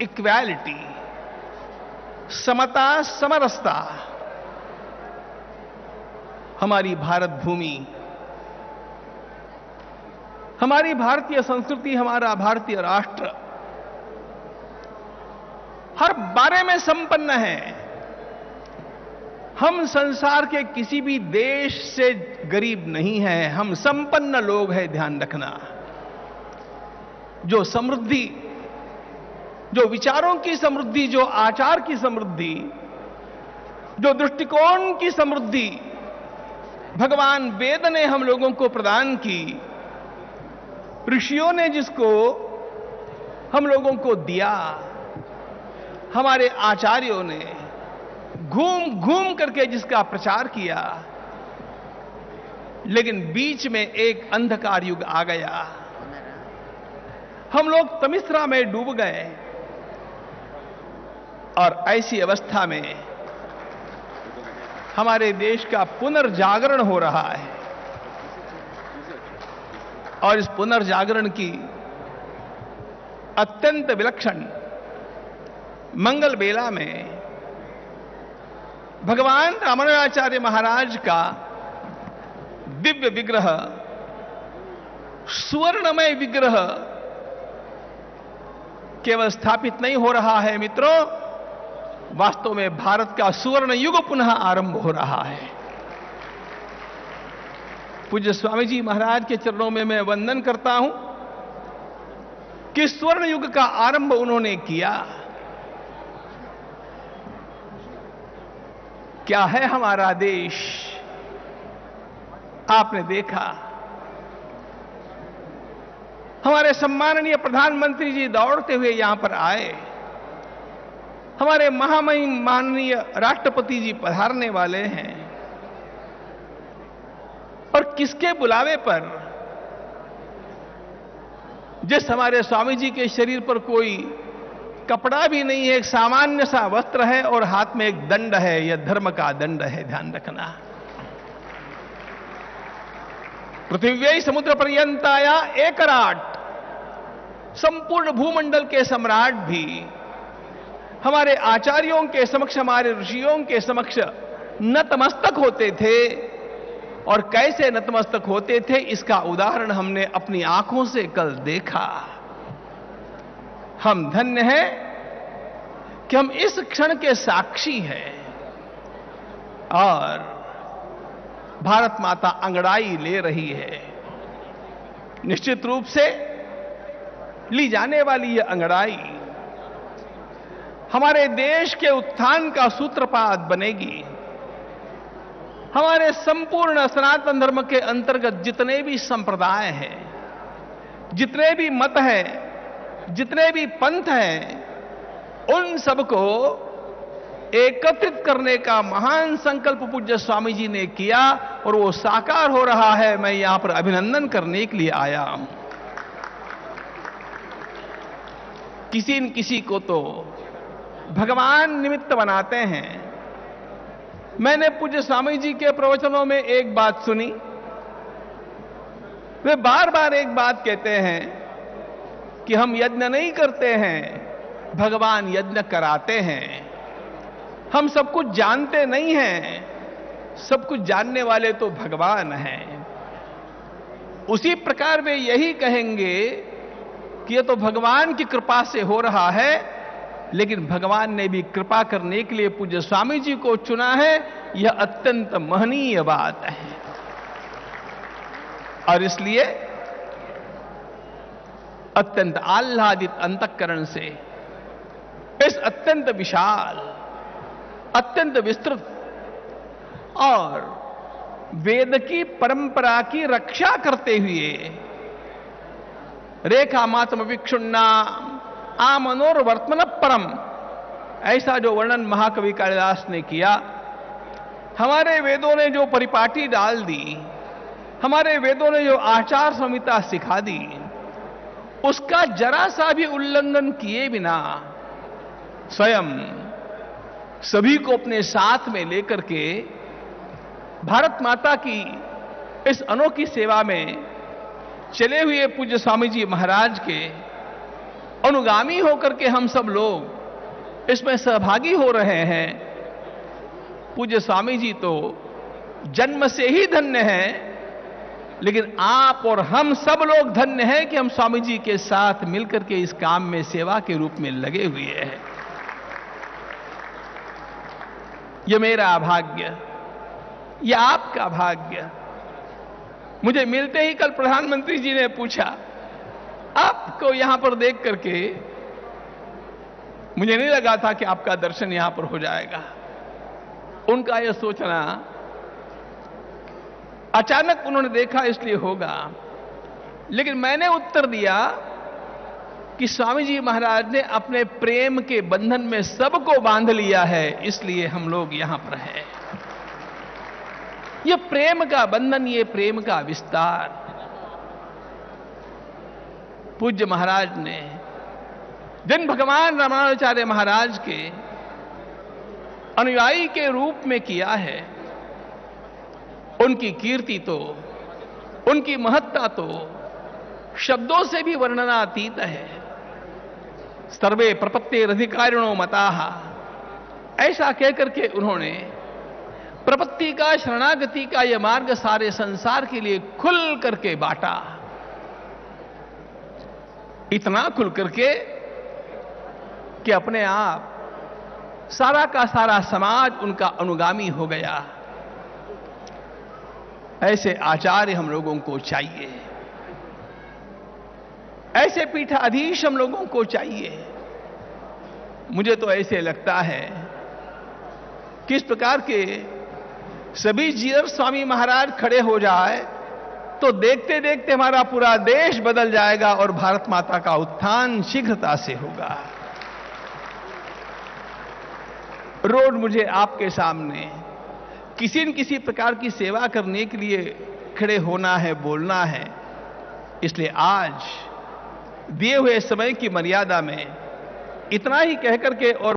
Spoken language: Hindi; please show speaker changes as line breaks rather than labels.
इक्वालिटी, समता, समरसता हमारी भारत भूमि, हमारी भारतीय संस्कृति, हमारा भारतीय राष्ट्र हर बारे में संपन्न है। हम संसार के किसी भी देश से गरीब नहीं हैं, हम संपन्न लोग हैं, ध्यान रखना। जो समृद्धि, जो विचारों की समृद्धि, जो आचार की समृद्धि, जो दृष्टिकोण की समृद्धि भगवान वेद ने हम लोगों को प्रदान की, ऋषियों ने जिसको हम लोगों को दिया, हमारे आचार्यों ने घूम घूम करके जिसका प्रचार किया, लेकिन बीच में एक अंधकार युग आ गया। हम लोग तमिश्रा में डूब गए और ऐसी अवस्था में हमारे देश का पुनर्जागरण हो रहा है। और इस पुनर्जागरण की अत्यंत विलक्षण मंगल बेला में भगवान रामानुजाचार्य महाराज का दिव्य विग्रह, सुवर्णमय विग्रह केवल स्थापित नहीं हो रहा है मित्रों, वास्तव में भारत का सुवर्ण युग पुनः आरंभ हो रहा है। पूज्य स्वामी जी महाराज के चरणों में मैं वंदन करता हूं कि स्वर्ण युग का आरंभ उन्होंने किया। क्या है हमारा देश? आपने देखा हमारे सम्माननीय प्रधानमंत्री जी दौड़ते हुए यहां पर आए, हमारे महामहिम माननीय राष्ट्रपति जी पधारने वाले हैं, और किसके बुलावे पर? जिस हमारे स्वामी जी के शरीर पर कोई कपड़ा भी नहीं है, एक सामान्य सा वस्त्र है और हाथ में एक दंड है, यह धर्म का दंड है, ध्यान रखना। पृथ्वी समुद्र पर्यंताया एकराट, संपूर्ण भूमंडल के सम्राट भी हमारे आचार्यों के समक्ष, हमारे ऋषियों के समक्ष नतमस्तक होते थे। और कैसे नतमस्तक होते थे, इसका उदाहरण हमने अपनी आंखों से कल देखा। हम धन्य हैं कि हम इस क्षण के साक्षी हैं और भारत माता अंगड़ाई ले रही है। निश्चित रूप से ली जाने वाली यह अंगड़ाई हमारे देश के उत्थान का सूत्रपात बनेगी। हमारे संपूर्ण सनातन धर्म के अंतर्गत जितने भी संप्रदाय हैं, जितने भी मत हैं, जितने भी पंथ हैं, उन सबको एकत्रित करने का महान संकल्प पूज्य स्वामी जी ने किया और वो साकार हो रहा है। मैं यहां पर अभिनंदन करने के लिए आया हूं। किसी न किसी को तो भगवान निमित्त बनाते हैं। मैंने पूज्य स्वामी जी के प्रवचनों में एक बात सुनी, वे बार बार एक बात कहते हैं कि हम यज्ञ नहीं करते हैं, भगवान यज्ञ कराते हैं। हम सब कुछ जानते नहीं हैं, सब कुछ जानने वाले तो भगवान हैं। उसी प्रकार वे यही कहेंगे कि यह तो भगवान की कृपा से हो रहा है, लेकिन भगवान ने भी कृपा करने के लिए पूज्य स्वामी जी को चुना है। यह अत्यंत महनीय बात है। और इसलिए अत्यंत आह्लादित अंतःकरण से इस अत्यंत विशाल, अत्यंत विस्तृत और वेद की परंपरा की रक्षा करते हुए रेखा मातम विक्षुण्णा आमनोर वर्तमन परम, ऐसा जो वर्णन महाकवि कालिदास ने किया, हमारे वेदों ने जो परिपाटी डाल दी, हमारे वेदों ने जो आचार संहिता सिखा दी, उसका जरा सा भी उल्लंघन किए बिना स्वयं सभी को अपने साथ में लेकर के भारत माता की इस अनोखी सेवा में चले हुए पूज्य स्वामी जी महाराज के अनुगामी होकर के हम सब लोग इसमें सहभागी हो रहे हैं। पूज्य स्वामी जी तो जन्म से ही धन्य हैं, लेकिन आप और हम सब लोग धन्य हैं कि हम स्वामी जी के साथ मिलकर के इस काम में सेवा के रूप में लगे हुए हैं। ये मेरा भाग्य, ये आपका भाग्य। मुझे मिलते ही कल प्रधानमंत्री जी ने पूछा, आपको यहां पर देख करके मुझे नहीं लगा था कि आपका दर्शन यहां पर हो जाएगा। उनका यह सोचना अचानक उन्होंने देखा इसलिए होगा, लेकिन मैंने उत्तर दिया कि स्वामी जी महाराज ने अपने प्रेम के बंधन में सबको बांध लिया है, इसलिए हम लोग यहां पर हैं। ये प्रेम का बंधन, ये प्रेम का विस्तार पूज्य महाराज ने जिन भगवान रामानुजाचार्य महाराज के अनुयायी के रूप में किया है, उनकी कीर्ति तो, उनकी महत्ता तो शब्दों से भी वर्णनातीत है। सर्वे प्रपत्तिरधिकारिणो मताः, ऐसा कहकर के उन्होंने प्रपत्ति का, शरणागति का यह मार्ग सारे संसार के लिए खुल करके बांटा। इतना खुल करके कि अपने आप सारा का सारा समाज उनका अनुगामी हो गया। ऐसे आचार्य हम लोगों को चाहिए, ऐसे पीठाधीश हम लोगों को चाहिए। मुझे तो ऐसे लगता है कि इस प्रकार के सभी जीयर स्वामी महाराज खड़े हो जाए तो देखते देखते हमारा पूरा देश बदल जाएगा और भारत माता का उत्थान शीघ्रता से होगा। रोज मुझे आपके सामने किसी न किसी प्रकार की सेवा करने के लिए खड़े होना है, बोलना है। इसलिए आज दिए हुए समय की मर्यादा में इतना ही कहकर के और